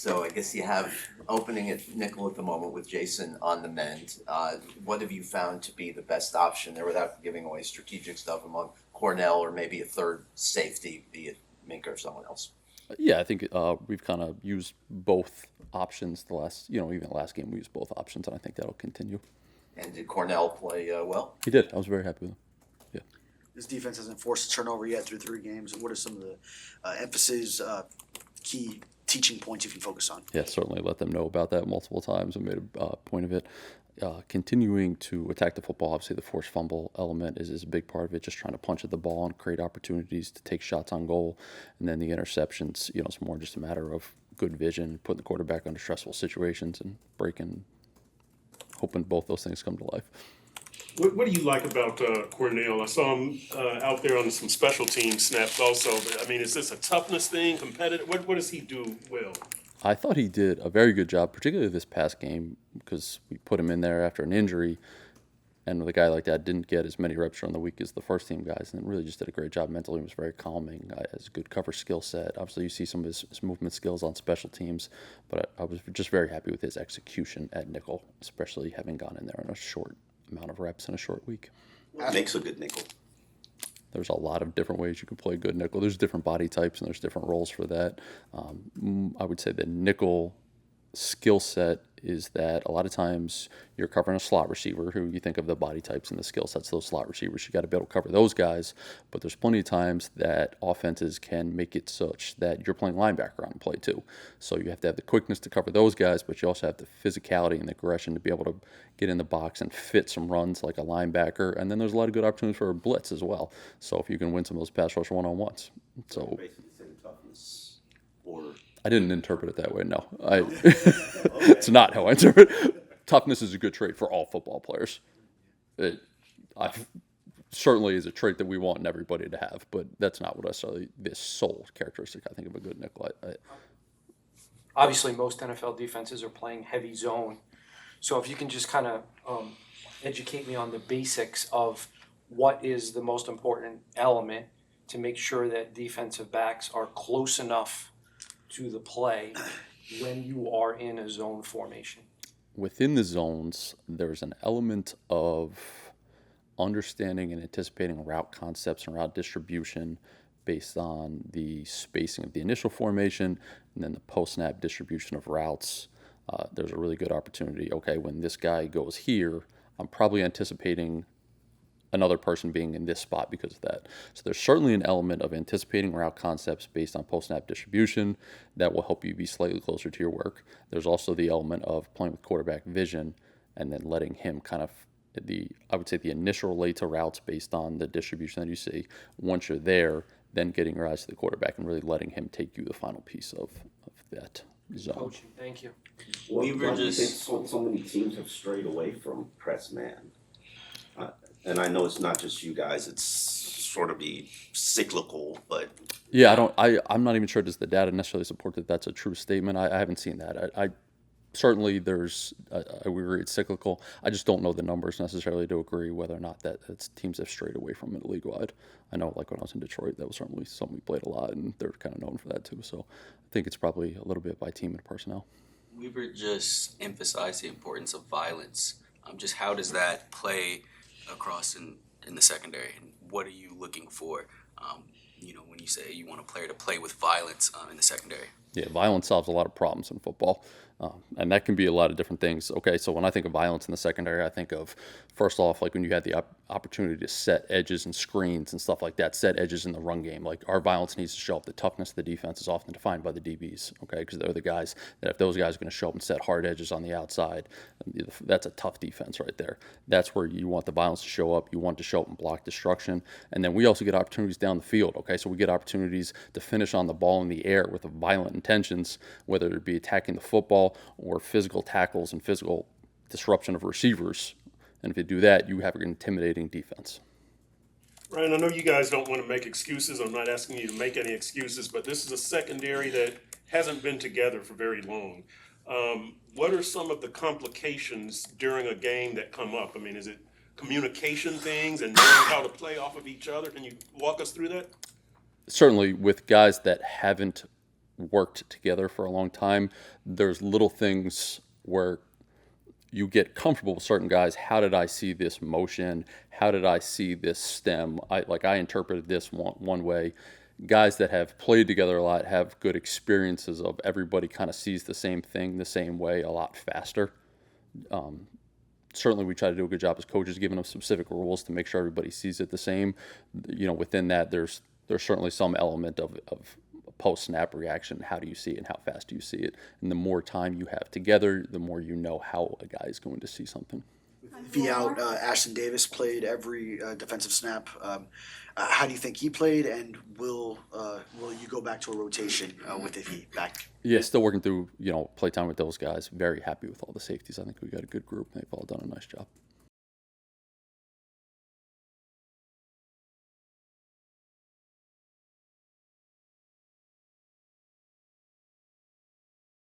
So I guess you have opening at nickel at the moment with Jason on the mend. What have you found to be the best option there without giving away strategic stuff among Cornell or maybe a third safety, be it Minka or someone else? Yeah, I think we've kind of used both options the last, even the last game we used both options, and I think that'll continue. And did Cornell play well? He did. I was very happy with him. Yeah. This defense hasn't forced a turnover yet through 3 games. What are some of the emphases, key teaching points you can focus on? Yeah, certainly let them know about that multiple times and made a point of it. Continuing to attack the football, obviously the forced fumble element is a big part of it, just trying to punch at the ball and create opportunities to take shots on goal. And then the interceptions, it's more just a matter of good vision, putting the quarterback under stressful situations and breaking, hoping both those things come to life. What do you like about Cornell? I saw him out there on some special team snaps also. I mean, is this a toughness thing, competitive? What does he do well? I thought he did a very good job, particularly this past game, because we put him in there after an injury, and with a guy like that didn't get as many reps during the week as the first team guys, and really just did a great job mentally. He was very calming, has a good cover skill set. Obviously, you see some of his movement skills on special teams, but I was just very happy with his execution at nickel, especially having gone in there in a short amount of reps in a short week. What makes a good nickel? There's a lot of different ways you can play good nickel. There's different body types and there's different roles for that. I would say the nickel skill set is that a lot of times you're covering a slot receiver who you think of the body types and the skill sets, those slot receivers. You got to be able to cover those guys. But there's plenty of times that offenses can make it such that you're playing linebacker on play too. So you have to have the quickness to cover those guys, but you also have the physicality and the aggression to be able to get in the box and fit some runs like a linebacker. And then there's a lot of good opportunities for a blitz as well. So if you can win some of those pass rush one-on-ones. So Basically saying toughness or I didn't interpret it that way. No, it's not how I interpret it. Toughness is a good trait for all football players. I certainly is a trait that we want in everybody to have, but that's not what necessarily this sole characteristic. I think of a good nickel. Obviously, most NFL defenses are playing heavy zone. So if you can just kind of educate me on the basics of what is the most important element to make sure that defensive backs are close enough to the play when you are in a zone formation. Within the zones, there's an element of understanding and anticipating route concepts and route distribution based on the spacing of the initial formation and then the post-snap distribution of routes. There's a really good opportunity. Okay, when this guy goes here, I'm probably anticipating another person being in this spot because of that. So there's certainly an element of anticipating route concepts based on post-snap distribution that will help you be slightly closer to your work. There's also the element of playing with quarterback vision and then letting him kind of I would say the initial relate to routes based on the distribution that you see. Once you're there, then getting your eyes to the quarterback and really letting him take you the final piece of that zone. Coaching, thank you. we were were just- just so many teams have strayed away from press man. And I know it's not just you guys, it's sort of be cyclical, but Yeah, I'm not even sure does the data necessarily support that that's a true statement. I haven't seen that. I certainly I would agree it's cyclical. I just don't know the numbers necessarily to agree whether or not that it's teams have strayed away from it league wide. I know like when I was in Detroit, that was certainly something we played a lot and they're kind of known for that too. So I think it's probably a little bit by team and personnel. Weaver just emphasized the importance of violence. Just how does that play across in the secondary, and what are you looking for? When you say you want a player to play with violence in the secondary. Yeah, violence solves a lot of problems in football, and that can be a lot of different things. Okay, so when I think of violence in the secondary, I think of, first off, like when you had the opportunity to set edges and screens and stuff like that, set edges in the run game. Like our violence needs to show up. The toughness of the defense is often defined by the DBs, okay, because they're the guys that if those guys are going to show up and set hard edges on the outside, that's a tough defense right there. That's where you want the violence to show up. You want to show up and block destruction. And then we also get opportunities down the field, okay, so we get opportunities to finish on the ball in the air with violent intentions, whether it be attacking the football or physical tackles and physical disruption of receivers. And if you do that, you have an intimidating defense. Ryan, I know you guys don't want to make excuses. I'm not asking you to make any excuses, but this is a secondary that hasn't been together for very long. What are some of the complications during a game that come up? I mean, is it communication things and knowing how to play off of each other? Can you walk us through that? Certainly with guys that haven't worked together for a long time, there's little things where you get comfortable with certain guys. How did I see this motion? How did I see this stem? I interpreted this one way. Guys that have played together a lot have good experiences of everybody kind of sees the same thing the same way a lot faster. Certainly we try to do a good job as coaches giving them specific rules to make sure everybody sees it the same. Within that there's certainly some element of post-snap reaction. How do you see it and how fast do you see it? And the more time you have together, the more you know how a guy is going to see something. V out, Ashton Davis played every defensive snap. How do you think he played, and will you go back to a rotation with he back? Yeah, still working through, playtime with those guys. Very happy with all the safeties. I think we got a good group. They've all done a nice job.